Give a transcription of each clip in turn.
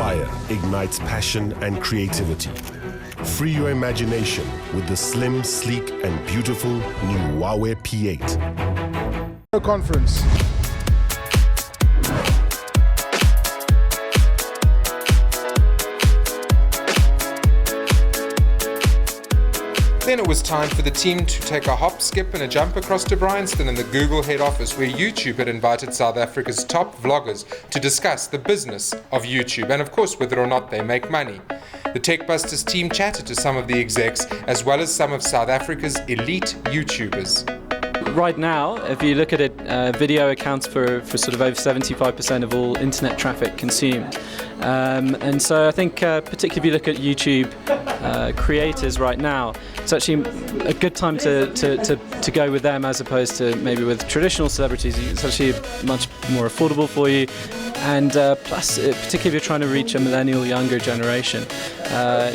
fire ignites passion and creativity. Free your imagination with the slim, sleek, and beautiful new Huawei P8. Conference. Then it was time for the team to take a hop, skip and a jump across to Bryanston in the Google head office, where YouTube had invited South Africa's top vloggers to discuss the business of YouTube and of course whether or not they make money. The Techbusters team chatted to some of the execs as well as some of South Africa's elite YouTubers. Right now, if you look at it, video accounts for sort of over 75% of all internet traffic consumed. And so I think particularly if you look at YouTube creators right now, it's actually a good time to go with them as opposed to maybe with traditional celebrities. It's actually much more affordable for you. And plus, particularly if you're trying to reach a millennial younger generation,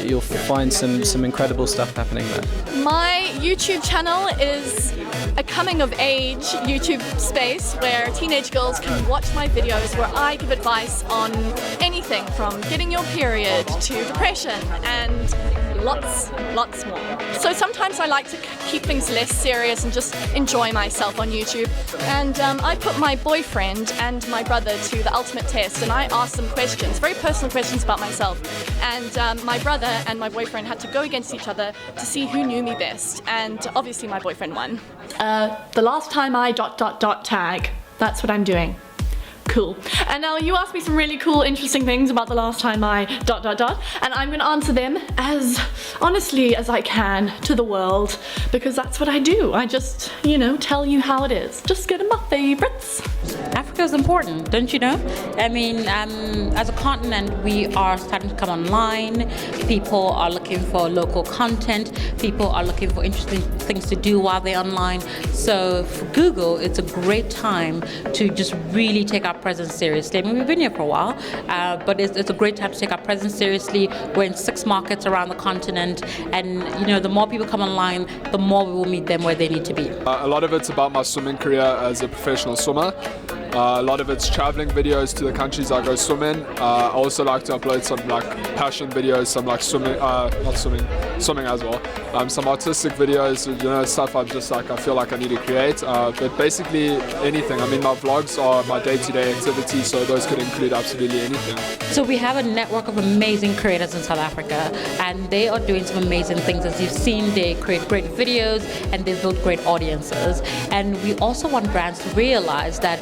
you'll find some incredible stuff happening there. My YouTube channel is a coming-of-age YouTube space where teenage girls can watch my videos where I give advice on anything from getting your period to depression and lots more. So sometimes I like to keep things less serious and just enjoy myself on YouTube. And I put my boyfriend and my brother to the ultimate test, and I asked them questions, very personal questions about myself. And my brother and my boyfriend had to go against each other to see who knew me best. And obviously my boyfriend won. The last time I ... tag, that's what I'm doing. Cool. And now you asked me some really cool, interesting things about the last time I ... and I'm going to answer them as honestly as I can to the world, because that's what I do. I just, tell you how it is. Just go to my favorites. Africa is important, don't you know? I mean, as a continent, we are starting to come online. People are looking for local content. People are looking for interesting things to do while they're online. So for Google, it's a great time to just really take our presence seriously. I mean, we've been here for a while, but it's a great time to take our presence seriously. We're in 6 markets around the continent, and the more people come online, the more we will meet them where they need to be. A lot of it's about my swimming career as a professional swimmer. A lot of it's traveling videos to the countries I go swim in. I also like to upload some passion videos, some swimming as well. Some artistic videos, stuff I feel like I need to create. But basically anything. I mean, my vlogs are my day-to-day activity, so those could include absolutely anything. So we have a network of amazing creators in South Africa, and they are doing some amazing things. As you've seen, they create great videos and they build great audiences. And we also want brands to realize that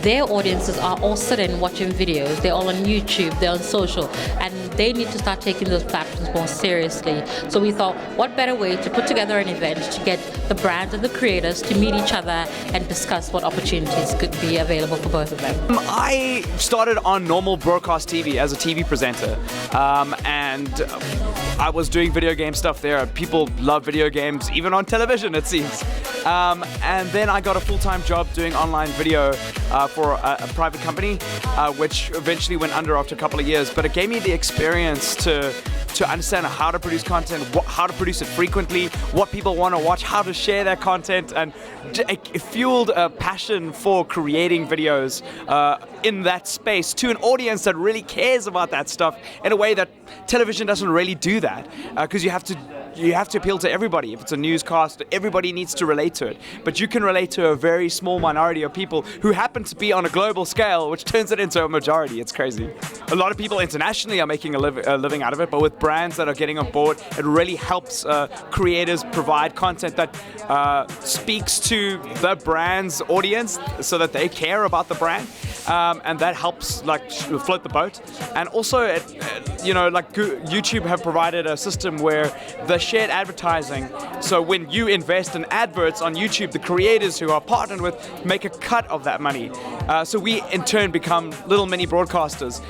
their audiences are all sitting watching videos. They're all on YouTube, they're on social, and they need to start taking those platforms more seriously. So we thought, what better way to put together an event to get the brands and the creators to meet each other and discuss what opportunities could be available for both of them. I started on normal broadcast TV as a TV presenter, and I was doing video game stuff there. People love video games, even on television, it seems. And then I got a full-time job doing online video for a private company, which eventually went under after a couple of years. But it gave me the experience to understand how to produce content, how to produce it frequently, what people want to watch, how to share their content, and it fueled a passion for creating videos in that space to an audience that really cares about that stuff in a way that television doesn't really do that, because you have to appeal to everybody. If it's a newscast, everybody needs to relate to it. But you can relate to a very small minority of people who happen to be on a global scale, which turns it into a majority. It's crazy. A lot of people internationally are making a living out of it, but with brands that are getting on board, it really helps creators provide content that speaks to the brand's audience so that they care about the brand. And that helps float the boat. And also, YouTube have provided a system where the shared advertising, so when you invest in adverts on YouTube, the creators who are partnered with make a cut of that money. So we in turn become little mini broadcasters,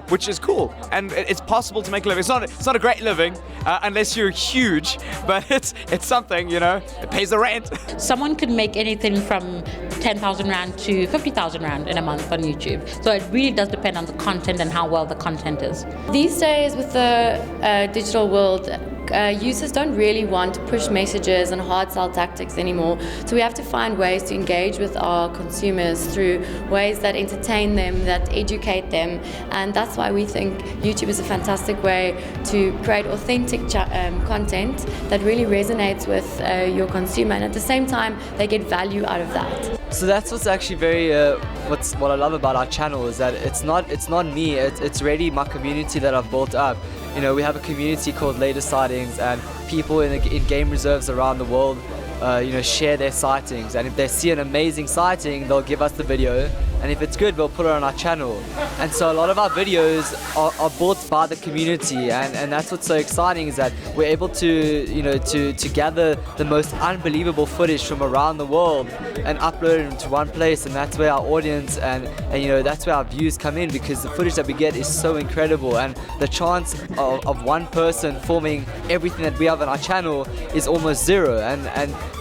which is cool. And it's possible to make a living. It's not a great living unless you're huge, but it's something, it pays the rent. Someone could make anything from 10,000 Rand to 50,000 Rand in a month on YouTube. So it really does depend on the content and how well the content is. These days with the digital world users don't really want to push messages and hard sell tactics anymore. So we have to find ways to engage with our consumers through ways that entertain them, that educate them, and that's why we think YouTube is a fantastic way to create authentic content that really resonates with your consumer, and at the same time they get value out of that. So that's what's actually very what I love about our channel is that it's not me, it's really my community that I've built up. You know, we have a community called Later Sightings, and people in game reserves around the world share their sightings, and if they see an amazing sighting, they'll give us the video, and if it's good, we'll put it on our channel. And so a lot of our videos are built by the community, and that's what's so exciting, is that we're able to gather the most unbelievable footage from around the world and upload it into one place, and that's where our audience and that's where our views come in, because the footage that we get is so incredible, and the chance of one person filming everything that we have on our channel is almost zero,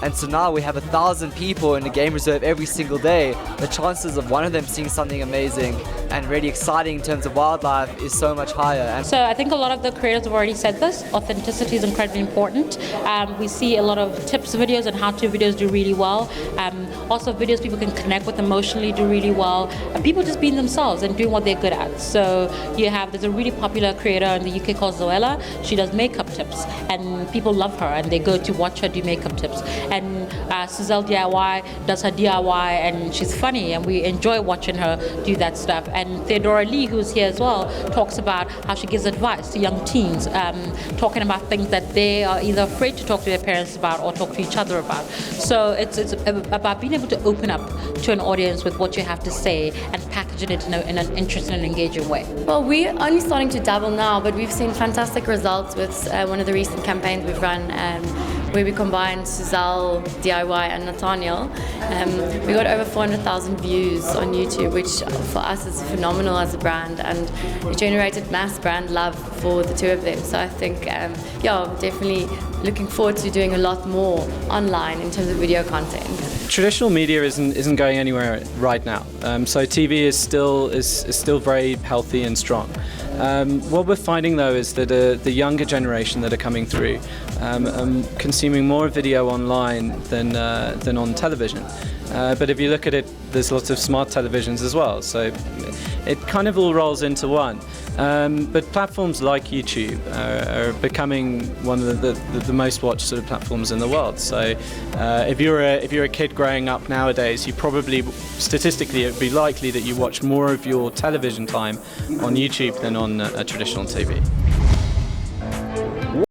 and so now we have 1,000 people in the game reserve every single day. The chances of one of them seeing something amazing and really exciting in terms of wildlife is so much higher. And so I think a lot of the creators have already said this. Authenticity is incredibly important. We see a lot of tips videos and how-to videos do really well. Also videos people can connect with emotionally do really well. People just being themselves and doing what they're good at. So there's a really popular creator in the UK called Zoella. She does makeup tips, and people love her and they go to watch her do makeup tips. And Suzelle DIY does her DIY, and she's funny and we enjoy watching her do that stuff. And Theodora Lee, who's here as well, talks about how she gives advice to young teens, talking about things that they are either afraid to talk to their parents about or talk to each other about. So it's about being able to open up to an audience with what you have to say and packaging it in an interesting and engaging way. Well, we're only starting to dabble now, but we've seen fantastic results with one of the recent campaigns we've run, where we combined Suzelle, DIY and Nathaniel. We got over 400,000 views on YouTube, which for us is phenomenal as a brand, and it generated mass brand love for the two of them. So I think, definitely looking forward to doing a lot more online in terms of video content. Traditional media isn't going anywhere right now, so TV is still very healthy and strong. What we're finding though is that the younger generation that are coming through consuming more video online than on television. But if you look at it, there's lots of smart televisions as well, so it kind of all rolls into one. But platforms like YouTube are becoming one of the most watched sort of platforms in the world. So if you're a kid growing up nowadays, you probably, statistically, it would be likely that you watch more of your television time on YouTube than on a traditional TV.